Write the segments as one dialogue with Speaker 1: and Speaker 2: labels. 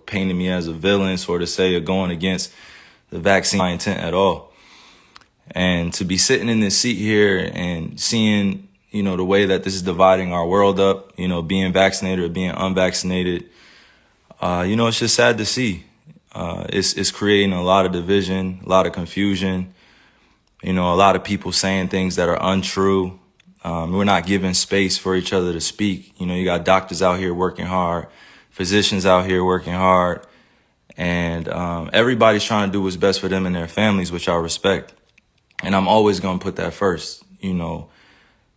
Speaker 1: painting me as a villain, sort of say, or going against the vaccine intent at all. And to be sitting in this seat here and seeing, the way that this is dividing our world up, being vaccinated or being unvaccinated, it's just sad to see. It's creating a lot of division, a lot of confusion, a lot of people saying things that are untrue. We're not giving space for each other to speak. You got doctors out here working hard, physicians out here working hard, and everybody's trying to do what's best for them and their families, which I respect. And I'm always going to put that first.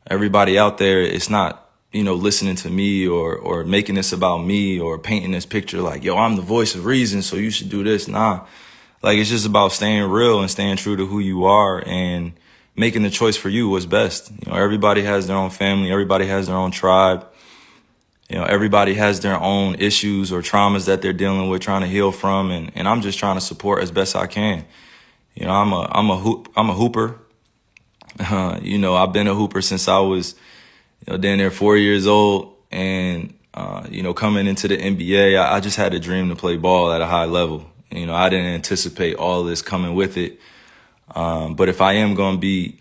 Speaker 1: Everybody out there, it's not, listening to me or making this about me or painting this picture like, yo, I'm the voice of reason, so you should do this. Nah, like, it's just about staying real and staying true to who you are and making the choice for you what's best. Everybody has their own family. Everybody has their own tribe. Everybody has their own issues or traumas that they're dealing with, trying to heal from. And I'm just trying to support as best I can. I'm a hooper. I've been a hooper since I was, down there 4 years old. And, coming into the NBA, I just had a dream to play ball at a high level. I didn't anticipate all this coming with it. But if I am going to be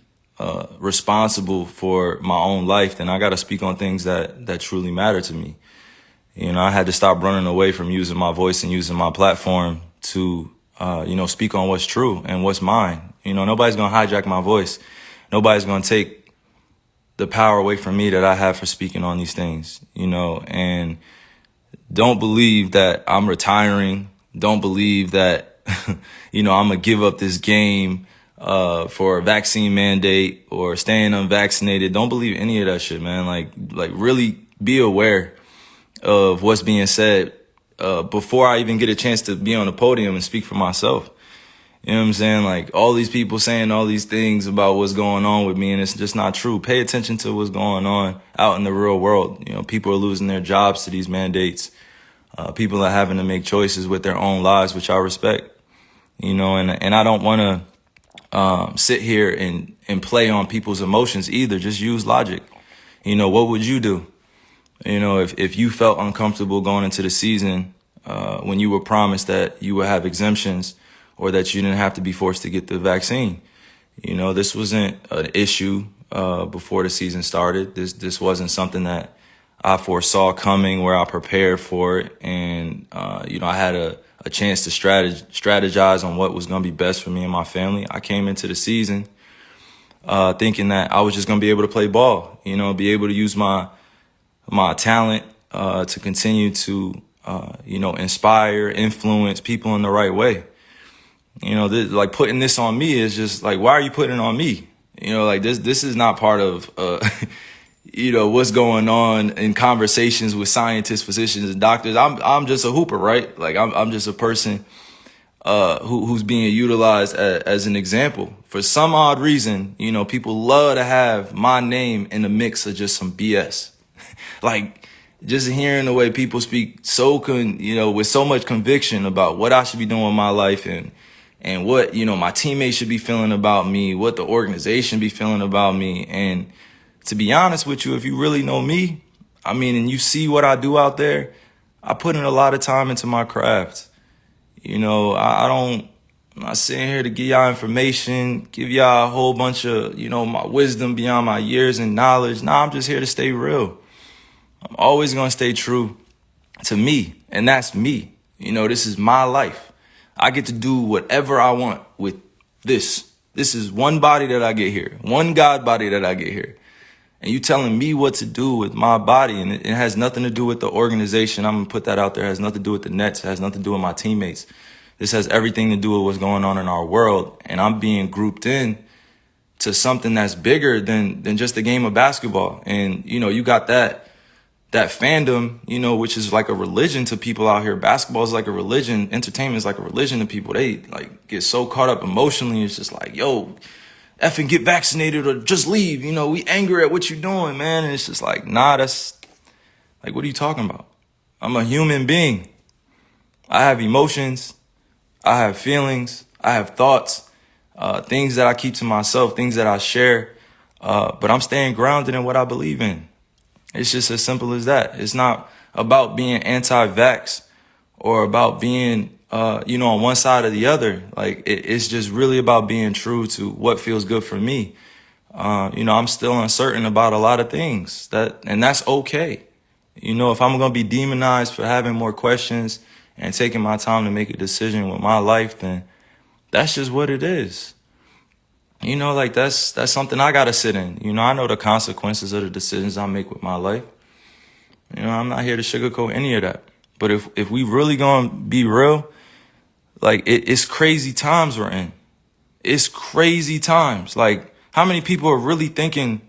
Speaker 1: responsible for my own life, then I got to speak on things that truly matter to me. I had to stop running away from using my voice and using my platform to, speak on what's true and what's mine. Nobody's going to hijack my voice. Nobody's going to take the power away from me that I have for speaking on these things, and don't believe that I'm retiring. Don't believe that, I'm going to give up this game for a vaccine mandate or staying unvaccinated. Don't believe any of that shit, man. Like really be aware of what's being said before I even get a chance to be on the podium and speak for myself. You know what I'm saying? Like, all these people saying all these things about what's going on with me, and it's just not true. Pay attention to what's going on out in the real world. People are losing their jobs to these mandates. People are having to make choices with their own lives, which I respect. And I don't want to sit here and play on people's emotions either. Just use logic. What would you do? If you felt uncomfortable going into the season when you were promised that you would have exemptions or that you didn't have to be forced to get the vaccine. This wasn't an issue before the season started. This wasn't something that I foresaw coming, where I prepared for it. And, I had a chance to strategize on what was going to be best for me and my family. I came into the season thinking that I was just going to be able to play ball, be able to use my talent to continue to, inspire, influence people in the right way. Like, putting this on me is just like, why are you putting it on me? This is not part of, what's going on in conversations with scientists, physicians, and doctors. I'm just a hooper, right? Like, I'm just a person who's being utilized as an example. For some odd reason, people love to have my name in the mix of just some BS. Like, just hearing the way people speak with so much conviction about what I should be doing with my life and what, my teammates should be feeling about me, what the organization be feeling about me. And to be honest with you, if you really know me, and you see what I do out there, I put in a lot of time into my craft. I'm not sitting here to give y'all information, give y'all a whole bunch of, my wisdom beyond my years and knowledge. Nah, I'm just here to stay real. I'm always going to stay true to me, and that's me. This is my life. I get to do whatever I want with this. This is one body that I get here, one God body that I get here. And you telling me what to do with my body, and it has nothing to do with the organization. I'm going to put that out there. It has nothing to do with the Nets. It has nothing to do with my teammates. This has everything to do with what's going on in our world. And I'm being grouped in to something that's bigger than just a game of basketball. And, you got that fandom, which is like a religion to people out here. Basketball is like a religion. Entertainment is like a religion to people. They get so caught up emotionally. It's just like, yo, effing get vaccinated or just leave. We angry at what you're doing, man. And it's just like, nah, that's like, what are you talking about? I'm a human being. I have emotions. I have feelings. I have thoughts, things that I keep to myself, things that I share. But I'm staying grounded in what I believe in. It's just as simple as that. It's not about being anti-vax or about being, on one side or the other. Like, it's just really about being true to what feels good for me. I'm still uncertain about a lot of things, and that's okay. If I'm going to be demonized for having more questions and taking my time to make a decision with my life, then that's just what it is. Like that's something I got to sit in. I know the consequences of the decisions I make with my life. I'm not here to sugarcoat any of that. But if we really gonna be real, like it's crazy times we're in. It's crazy times. Like, how many people are really thinking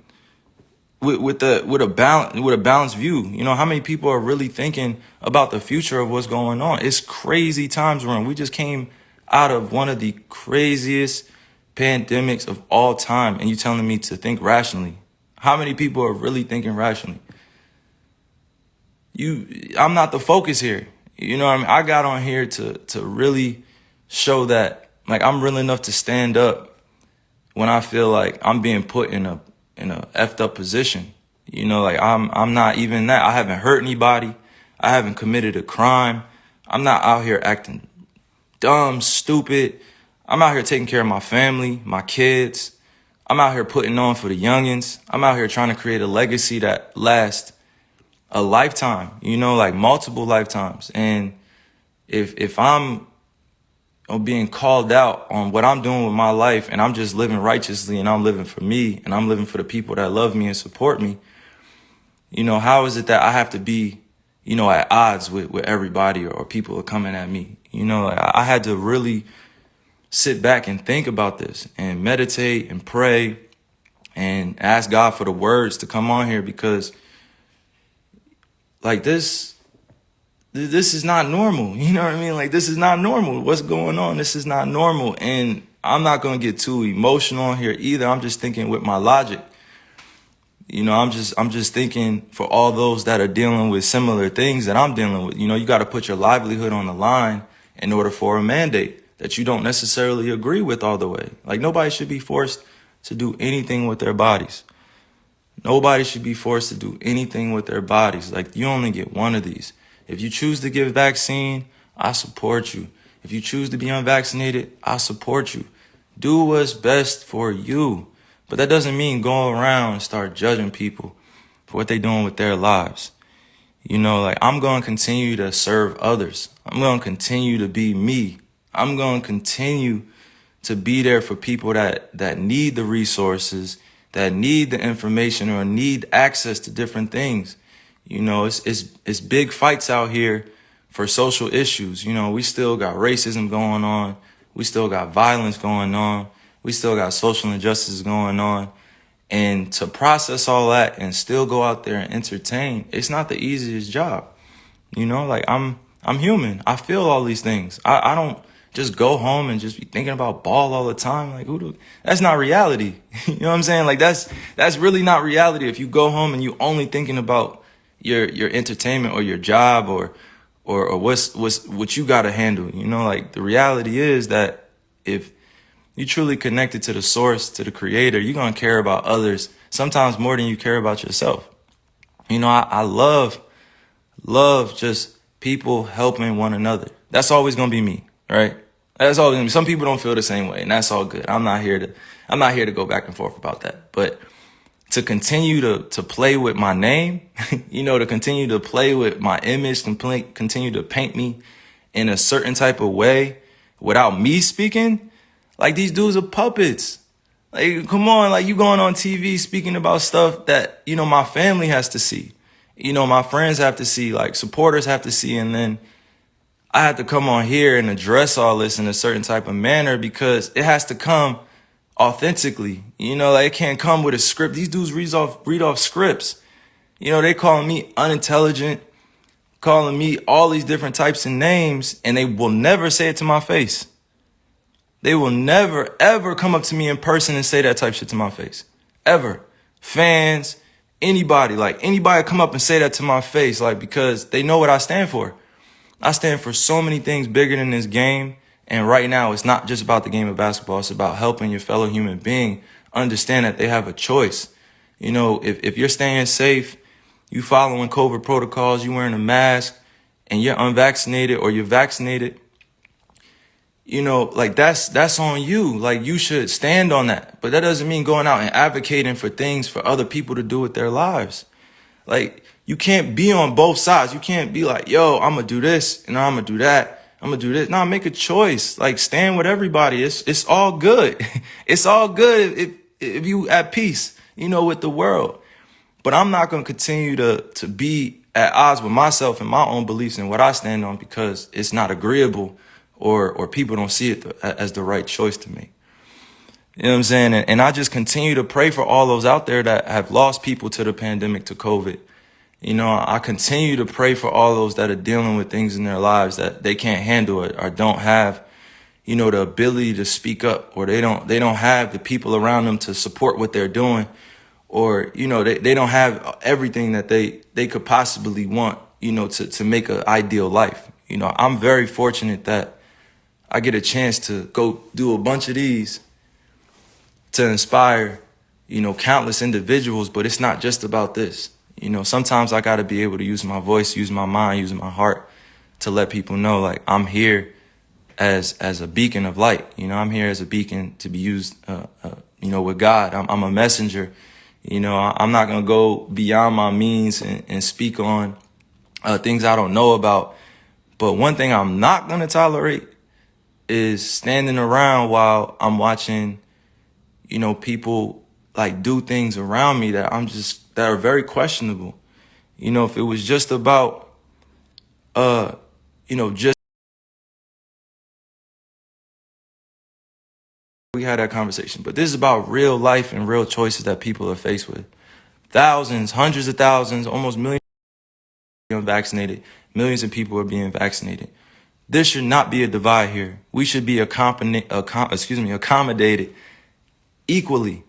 Speaker 1: with a balanced view? How many people are really thinking about the future of what's going on? It's crazy times we're in. We just came out of one of the craziest pandemics of all time, and you telling me to think rationally. How many people are really thinking rationally? I'm not the focus here. I got on here to really show that, like, I'm real enough to stand up when I feel like I'm being put in a effed up position. Like, I'm not even that. I haven't hurt anybody. I haven't committed a crime. I'm not out here acting dumb, stupid. I'm out here taking care of my family, my kids. I'm out here putting on for the youngins. I'm out here trying to create a legacy that lasts a lifetime, like multiple lifetimes. And if I'm being called out on what I'm doing with my life, and I'm just living righteously, and I'm living for me, and I'm living for the people that love me and support me, how is it that I have to be, at odds with everybody, or people are coming at me? Like, I had to really sit back and think about this and meditate and pray and ask God for the words to come on here, because like this is not normal. You know what I mean? Like, this is not normal. What's going on? This is not normal. And I'm not going to get too emotional here either. I'm just thinking with my logic. I'm just thinking for all those that are dealing with similar things that I'm dealing with. You got to put your livelihood on the line in order for a mandate that you don't necessarily agree with all the way. Like, nobody should be forced to do anything with their bodies. Nobody should be forced to do anything with their bodies. Like, you only get one of these. If you choose to get vaccine, I support you. If you choose to be unvaccinated, I support you. Do what's best for you. But that doesn't mean go around and start judging people for what they're doing with their lives. Like, I'm going to continue to serve others. I'm going to continue to be me. I'm going to continue to be there for people that need the resources, that need the information, or need access to different things. It's big fights out here for social issues. We still got racism going on. We still got violence going on. We still got social injustices going on. And to process all that and still go out there and entertain, it's not the easiest job. Like, I'm human. I feel all these things. I don't just go home and just be thinking about ball all the time. Like, that's not reality. You know what I'm saying? Like, that's really not reality. If you go home and you only thinking about your entertainment or your job or what you got to handle, like, the reality is that if you truly connected to the source, to the creator, you're going to care about others sometimes more than you care about yourself. I love just people helping one another. That's always going to be me, right? That's always going to be. Some people don't feel the same way, and that's all good. I'm not here to go back and forth about that. But to continue to play with my name, to continue to play with my image, continue to paint me in a certain type of way without me speaking, like, these dudes are puppets. Like, come on, like, you going on TV speaking about stuff that, my family has to see. My friends have to see, like, supporters have to see, and then I have to come on here and address all this in a certain type of manner because it has to come authentically. Like, it can't come with a script. These dudes read off scripts. They calling me unintelligent, calling me all these different types of names, and they will never say it to my face. They will never, ever come up to me in person and say that type shit to my face. Ever. Fans, anybody come up and say that to my face, like, because they know what I stand for. I stand for so many things bigger than this game. And right now, it's not just about the game of basketball. It's about helping your fellow human being understand that they have a choice. If you're staying safe, you following COVID protocols, you wearing a mask, and you're unvaccinated or you're vaccinated, you know, like that's on you. Like you should stand on that. But that doesn't mean going out and advocating for things for other people to do with their lives. Like you can't be on both sides. You can't be like, yo, I'm gonna do this and I'm gonna do that. I'm gonna do this. No, make a choice. Like stand with everybody. It's all good. It's all good if you at peace, you know, with the world. But I'm not gonna continue to be at odds with myself and my own beliefs and what I stand on because it's not agreeable or people don't see it as the right choice to make. You know what I'm saying? And I just continue to pray for all those out there that have lost people to the pandemic, to COVID. You know, I continue to pray for all those that are dealing with things in their lives that they can't handle it or don't have, you know, the ability to speak up, or they don't have the people around them to support what they're doing, or, you know, they don't have everything that they could possibly want, you know, to make an ideal life. You know, I'm very fortunate that I get a chance to go do a bunch of these to inspire, you know, countless individuals, but it's not just about this. You know, sometimes I got to be able to use my voice, use my mind, use my heart to let people know, like, I'm here as a beacon of light. You know, I'm here as a beacon to be used, you know, with God. I'm a messenger. You know, I'm not going to go beyond my means and speak on things I don't know about. But one thing I'm not going to tolerate is standing around while I'm watching, you know, people like do things around me that that are very questionable. You know, if it was just about, you know, just we had that conversation, but this is about real life and real choices that people are faced with. Thousands, hundreds of thousands, almost millions being vaccinated. Millions of people are being vaccinated. There should not be a divide here. We should be accommodated equally.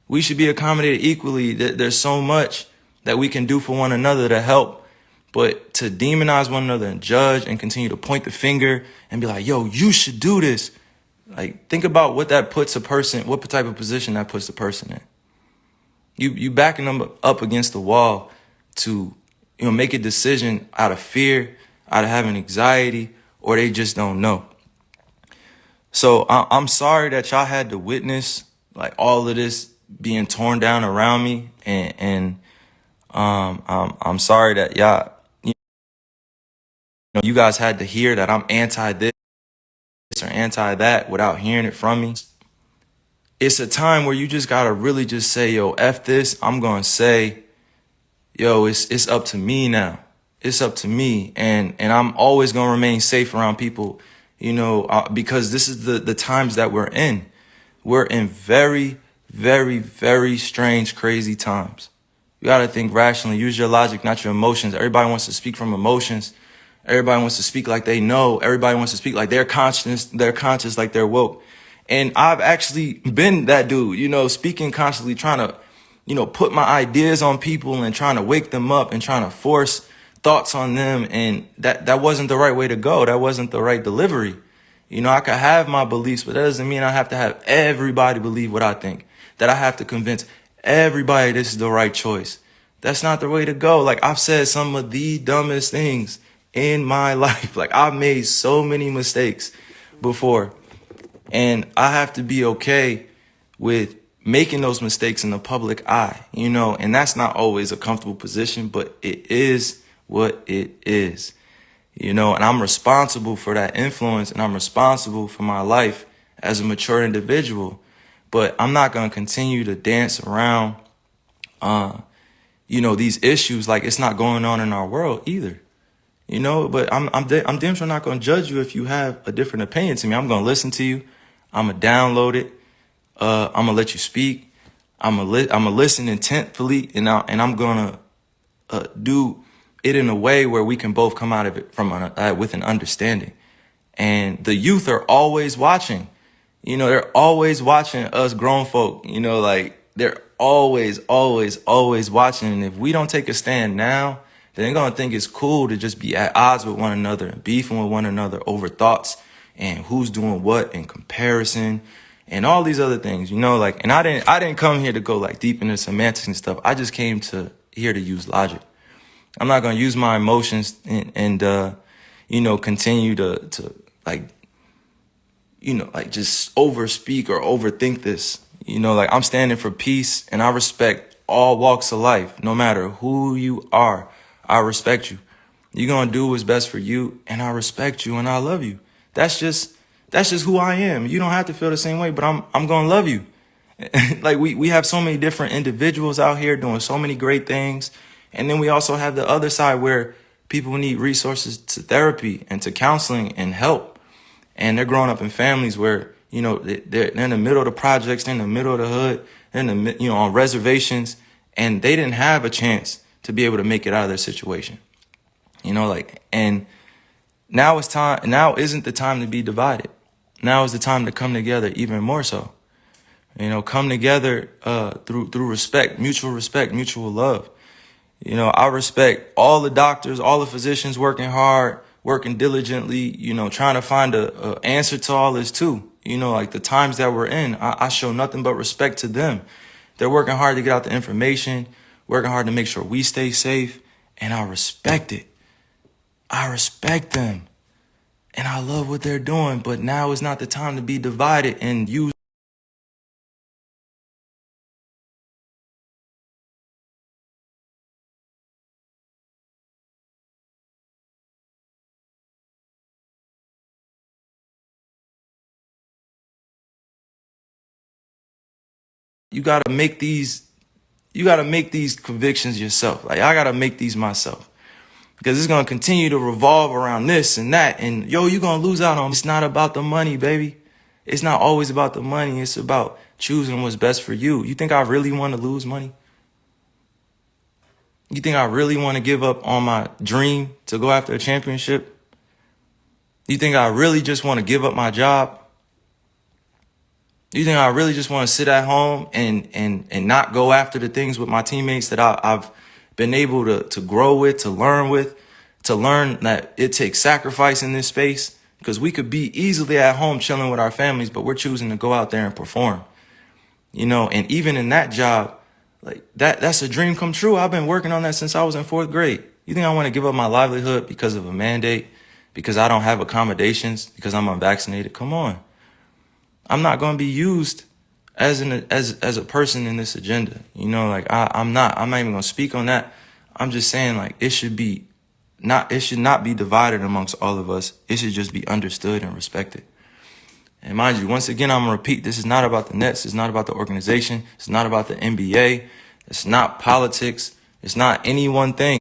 Speaker 1: We should be accommodated equally. There's so much that we can do for one another to help, but to demonize one another and judge and continue to point the finger and be like, yo, you should do this. Like, think about what that puts a person, what type of position that puts the person in. You backing them up against the wall to, you know, make a decision out of fear, out of having anxiety, or they just don't know. So I'm sorry that y'all had to witness like all of this being torn down around me, and I'm sorry that you guys had to hear that I'm anti this or anti that without hearing it from me. It's a time where you just gotta really just say, yo, F this. I'm gonna say, yo, it's up to me now. It's up to me, and I'm always gonna remain safe around people, you know, because this is the times that we're in. We're in very, very, very strange, crazy times. You gotta think rationally. Use your logic, not your emotions. Everybody wants to speak from emotions. Everybody wants to speak like they know. Everybody wants to speak like they're conscious, like they're woke. And I've actually been that dude, you know, speaking constantly, trying to, you know, put my ideas on people and trying to wake them up and trying to force thoughts on them. And that wasn't the right way to go. That wasn't the right delivery. You know, I could have my beliefs, but that doesn't mean I have to have everybody believe what I think, that I have to convince everybody this is the right choice. That's not the way to go. Like, I've said some of the dumbest things in my life. Like, I've made so many mistakes before, and I have to be okay with making those mistakes in the public eye, you know, and that's not always a comfortable position, but it is what it is, you know, and I'm responsible for that influence, and I'm responsible for my life as a mature individual. But I'm not going to continue to dance around, you know, these issues like it's not going on in our world either. You know, but I'm damn sure not going to judge you if you have a different opinion to me. I'm going to listen to you. I'm going to download it. I'm going to let you speak. I'm going to listen intentfully, and I'm going to do it in a way where we can both come out of it with an understanding. And the youth are always watching. You know, they're always watching us grown folk. You know, like, they're always, always, always watching. And if we don't take a stand now, then they're going to think it's cool to just be at odds with one another and beefing with one another over thoughts and who's doing what in comparison and all these other things, you know, like, and I didn't come here to go like deep into semantics and stuff. I just came here to use logic. I'm not going to use my emotions and continue to like, like just overspeak or overthink this. Like I'm standing for peace, and I respect all walks of life, no matter who you are. I respect you. You're gonna do what's best for you, and I respect you and I love you. That's just who I am. You don't have to feel the same way, but I'm gonna love you. Like we have so many different individuals out here doing so many great things. And then we also have the other side where people need resources to therapy and to counseling and help. And they're growing up in families where, they're in the middle of the projects, they're in the middle of the hood, they're in the, on reservations, and they didn't have a chance to be able to make it out of their situation. And now isn't the time to be divided. Now is the time to come together even more so. Come together through respect, mutual love. I respect all the doctors, all the physicians working hard, working diligently, trying to find a answer to all this too. Like the times that we're in, I show nothing but respect to them. They're working hard to get out the information, working hard to make sure we stay safe, and I respect it. I respect them, and I love what they're doing, but now is not the time to be divided and use. You got to make these convictions yourself. Like I got to make these myself. Because it's going to continue to revolve around this and that. And you're going to lose out on. It's not about the money, baby. It's not always about the money. It's about choosing what's best for you. You think I really want to lose money? You think I really want to give up on my dream to go after a championship? You think I really just want to give up my job? You think I really just want to sit at home and not go after the things with my teammates that I've been able to grow with, to learn that it takes sacrifice in this space? Because we could be easily at home chilling with our families, but we're choosing to go out there and perform. And even in that job, like that's a dream come true. I've been working on that since I was in 4th grade. You think I want to give up my livelihood because of a mandate, because I don't have accommodations, because I'm unvaccinated? Come on. I'm not going to be used as a person in this agenda. I'm not even going to speak on that. I'm just saying, like, it should not be divided amongst all of us. It should just be understood and respected. And mind you, once again, I'm going to repeat, this is not about the Nets. It's not about the organization. It's not about the NBA. It's not politics. It's not any one thing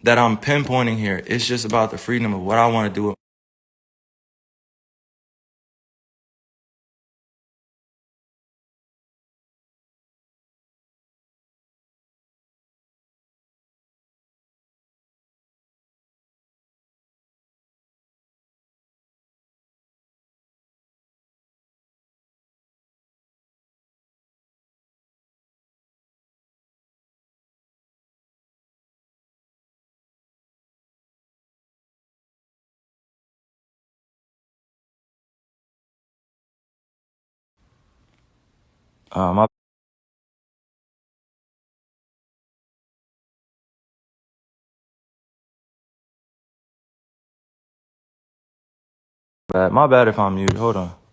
Speaker 1: that I'm pinpointing here. It's just about the freedom of what I want to do. My bad. My bad if I'm muted. Hold on.